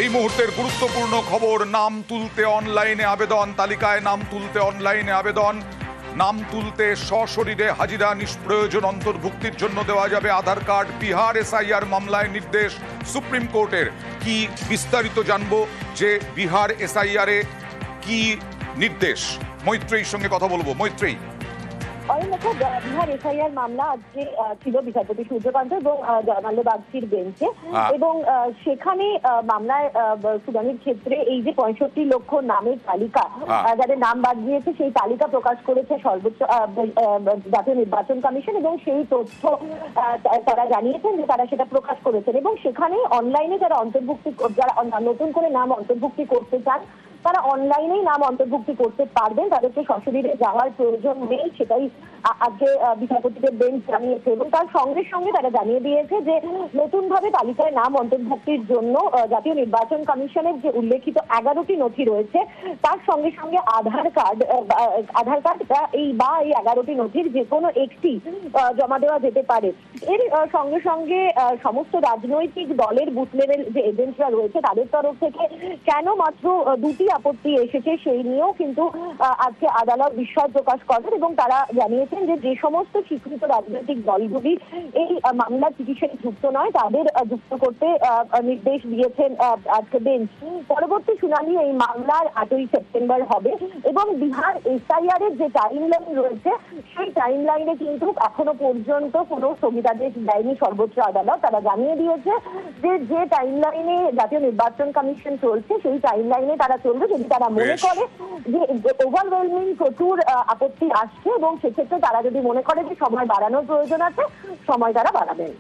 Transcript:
এই মুহূর্তের গুরুত্বপূর্ণ খবর, নাম তুলতে অনলাইনে আবেদন, তালিকায় নাম তুলতে অনলাইনে আবেদন, নাম তুলতে সশরীরে হাজিরা, নিষ্প্রয়োজন অন্তর্ভুক্তির জন্য দেওয়া যাবে আধার কার্ড। বিহার এসআইআর মামলায় নির্দেশ সুপ্রিম কোর্টের। কি বিস্তারিত জানবো যে বিহার এসআইআরে কি নির্দেশ, মৈত্রেয়ীর সঙ্গে কথা বলবো। মৈত্রেয়ী, বিহার এসআইআর মামলা আজকে ছিল বিচারপতি সূর্যকান্ত এবং জয়মাল্য বাগচির বেঞ্চে, এবং সেখানে মামলায় শুনানির ক্ষেত্রে এই যে 65 লক্ষ নামের তালিকা, যাদের নাম বাদ দিয়েছে সেই তালিকা প্রকাশ করেছে সর্বোচ্চ জাতীয় নির্বাচন কমিশন, এবং সেই তথ্য তারা জানিয়েছেন যে তারা সেটা প্রকাশ করেছেন। এবং সেখানে অনলাইনে যারা নতুন করে নাম অন্তর্ভুক্তি করতে চান তারা অনলাইনেই নাম অন্তর্ভুক্তি করতে পারবেন, তাদেরকে সশরীরে যাওয়ার প্রয়োজন নেই, সেটাই আজকে বিচারপতিদের বেঞ্চ জানিয়েছে। এবং তার সঙ্গে সঙ্গে তারা জানিয়ে দিয়েছে যে নতুনভাবে তালিকায় নাম অন্তর্ভুক্তির জন্য জাতীয় নির্বাচন কমিশনের যে উল্লেখিত 11টি নথি রয়েছে তার সঙ্গে সঙ্গে আধার কার্ড এই 11টি নথির যে কোনো একটি জমা দেওয়া যেতে পারে। এর সঙ্গে সঙ্গে সমস্ত রাজনৈতিক দলের বুথ লেভেল যে এজেন্টরা রয়েছে তাদের তরফ থেকে কেন মাত্র 2টি আপত্তি এসেছে সেই নিয়েও কিন্তু আজকে আদালত বিস্ময় প্রকাশ করেন, এবং তারা জানিয়েছেন যে সমস্ত স্বীকৃত রাজনৈতিক দলগুলি এই মামলার পিটিশনে যুক্ত নয় তাদের যুক্ত করতে নির্দেশ দিয়েছেন আজকে বেঞ্চ। পরবর্তী শুনানি এই মামলার 8ই সেপ্টেম্বর হবে, এবং বিহার এসআইআর এর যে টাইম লাইন রয়েছে সেই টাইম লাইনে কিন্তু এখনো পর্যন্ত কোনো স্থগিতাদেশ দেয়নি সর্বোচ্চ আদালত। তারা জানিয়ে দিয়েছে যে টাইম লাইনে জাতীয় নির্বাচন কমিশন চলছে সেই টাইম লাইনে তারা চলবে। যদি তারা মনে করে যে ওভারওয়েলমিং প্রচুর আপত্তি আসছে এবং সেক্ষেত্রে তারা যদি মনে করে যে সময় বাড়ানোর প্রয়োজন আছে, সময় তারা বাড়াবেন।